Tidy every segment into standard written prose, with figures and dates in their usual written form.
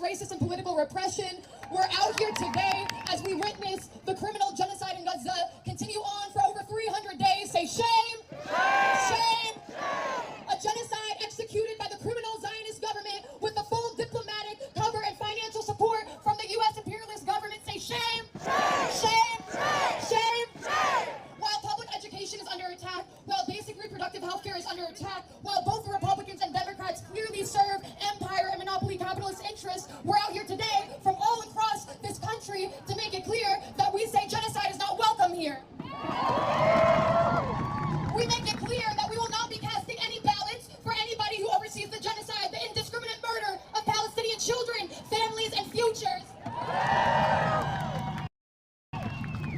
racist and political repression. We're out here today as we witness the criminal genocide in Gaza continue on for over 300 days. Say shame! Shame! A genocide executed by the criminal Zionist government with the full diplomatic cover and financial support from the U.S. imperialist government. Say shame! Shame! Shame! While public education is under attack, while basic reproductive health care is under attack, while both the Republicans and Democrats clearly serve empire and monopoly capitalist interests, we're out here today from all across this country to make it clear that we say genocide is not welcome here. We make it clear that we will not be casting any ballots for anybody who oversees the genocide, the indiscriminate murder of Palestinian children, families, and futures.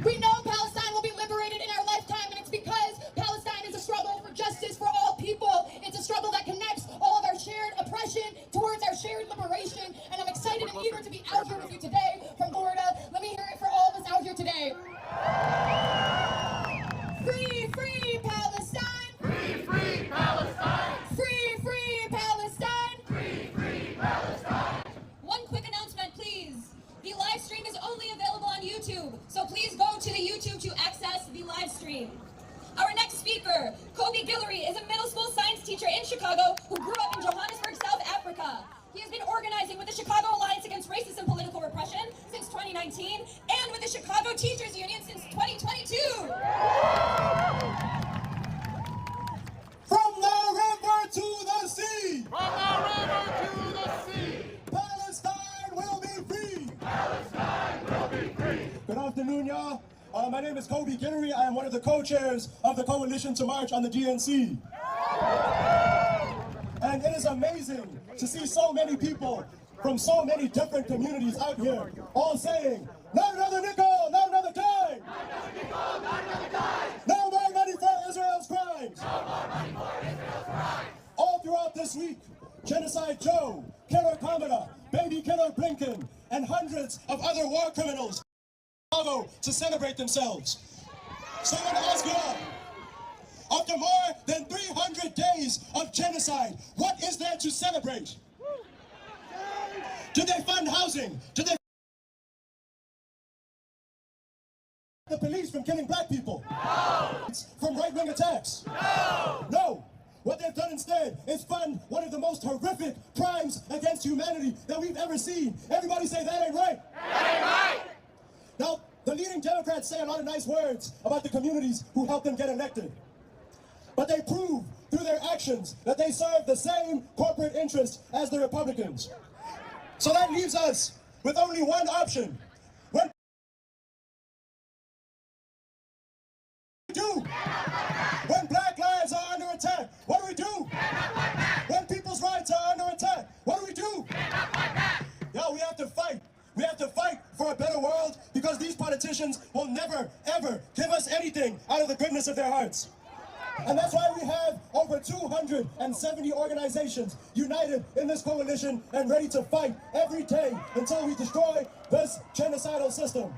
We know Palestine will be liberated in our lifetime, and it's because Palestine is a struggle for justice for all people. It's a struggle that connects all of our shared oppression towards our shared liberation, and I'm excited and eager to be out here with you today from Florida. Let me hear it for all of us out here today. Free, free Palestine! Free, free Palestine! Free, free Palestine! Free, free Palestine! One quick announcement, please. The live stream is only available on YouTube, so please go to the YouTube to access the live stream. Our next speaker, Kobe Guillory, is a middle school science teacher in Chicago who grew up in Johannesburg, South Africa. He has been organizing with the Chicago Alliance Against Racist and Political Repression since 2019 and with the Chicago Teachers Union since 2022. From the river to the sea! From the river to the sea! Palestine will be free! Palestine will be free! Good afternoon, y'all. My name is Kobe Guillory. I am one of the co-chairs of the Coalition to March on the DNC. And it is amazing to see so many people from so many different communities out here, all saying, not another nickel, not another dime! Not another nickel, not another dime! No more money for Israel's crimes! No more money for Israel's crimes! All throughout this week, Genocide Joe, Killer Kamala, Baby Killer Blinken, and hundreds of other war criminals to celebrate themselves. So I want to ask you all, after more than 300 days of genocide, what is there to celebrate? Did they fund housing? Did they the police from killing black people? No! From right-wing attacks? No! No! What they've done instead is fund one of the most horrific crimes against humanity that we've ever seen. Everybody say that ain't right. That ain't right! Now, the leading Democrats say a lot of nice words about the communities who helped them get elected. But they prove through their actions that they serve the same corporate interests as the Republicans. So that leaves us with only one option. What do we do? When black lives are under attack, what do we do? When people's rights are under attack, what do we do? Yeah, we have to fight. We have to fight for a better world because these politicians will never, ever give us anything out of the goodness of their hearts. And that's why we have over 270 organizations united in this coalition and ready to fight every day until we destroy this genocidal system.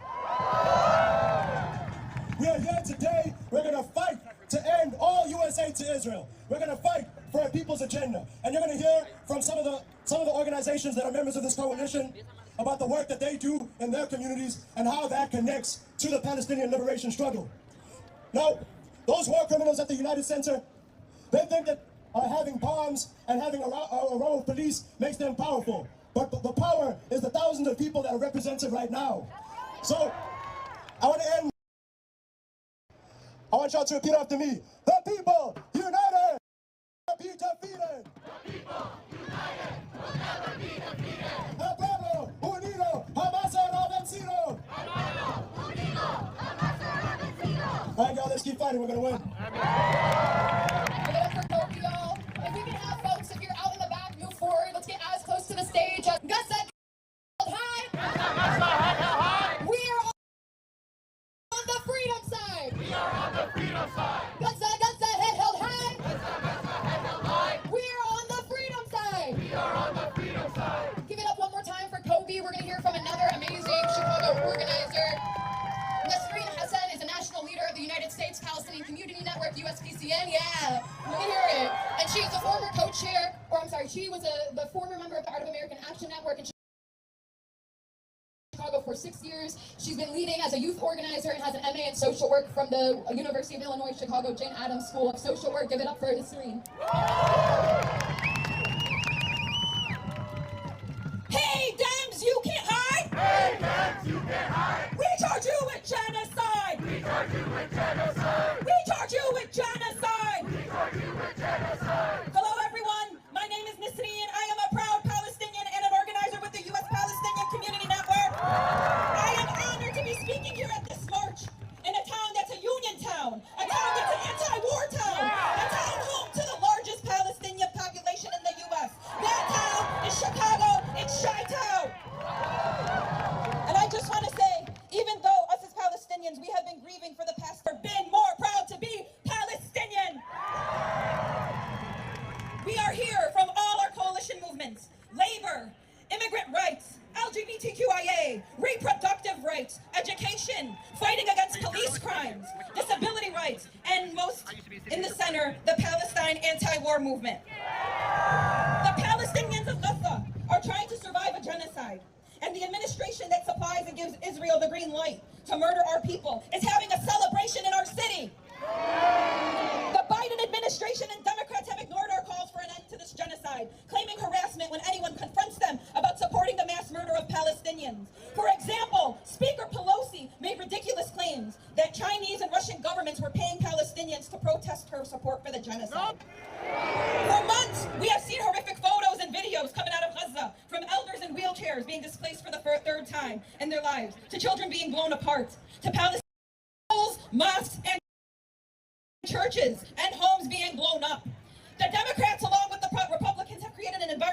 We are here today. We're going to fight to end all US aid to Israel. We're going to fight for a people's agenda. And you're going to hear from some of the organizations that are members of this coalition about the work that they do in their communities and how that connects to the Palestinian liberation struggle. Now, those war criminals at the United Center, they think that having bombs and having a row of police makes them powerful. But the power is the thousands of people that are represented right now. So, I want to end. I want y'all to repeat after me. The people united will be defeated. The people united will never be defeated. El pueblo unido jamás será vencido. El pueblo unido jamás será vencido. All right, y'all, let's keep fighting. We're going to win. Give it up for Kobe, y'all. If we can have folks, if you're out in the back, move forward. Let's get as close to the stage. Guts that high. We are on the freedom side. We are on the freedom side. Guts that head held high. Head held high. We are on the freedom side. We are on the freedom side. Give it up one more time for Kobe. We're going to hear from another amazing Chicago organizer. Nasreen Hassan is a national leader of the United States Palestinian Community Network, USPCN. Yeah, let me hear it. And she's the former co-chair, or I'm sorry, she was the former member of the Art of American Action Network. And for 6 years. She's been leading as a youth organizer and has an MA in social work from the University of Illinois Chicago Jane Addams School of Social Work. Give it up for Nisreen. Hey, Dems, you can't hide! Hey, Dems, you can't hide! We charge you with genocide! We charge you with genocide! We charge you with genocide! We charge you with genocide! Hello, everyone. My name is Nisreen. I am a proud Palestinian and an organizer with the U.S. Palestinian Community Network. I am honored to be speaking here at this march in a town that's a union town, a town that's an anti-war town, a town home to the largest Palestinian population in the U.S. That town is Chicago. It's Chi-Town. And I just want to say, even though us as Palestinians, we have been grieving for the past, we've been more proud to be Palestinian. We are here from all our coalition movements: labor, immigrant rights, LGBTQIA, reproductive rights, education, fighting against police crimes, disability rights, and most in the center, the Palestine anti-war movement. The Palestinians of Gaza are trying to survive a genocide, and the administration that supplies and gives Israel the green light to murder our people is having a celebration in our city. The Biden administration and Democrats have ignored our calls for an end to this genocide, claiming harassment when anyone confronts them about supporting the mass murder of Palestinians. For example, Speaker Pelosi made ridiculous claims that Chinese and Russian governments were paying Palestinians to protest her support for the genocide. For months, we have seen horrific photos and videos coming out of Gaza, from elders in wheelchairs being displaced for the third time in their lives, to children being blown apart, to Palestinian schools, mosques, and churches and homes being blown up. The Democrats, along with the Republicans, have created an environment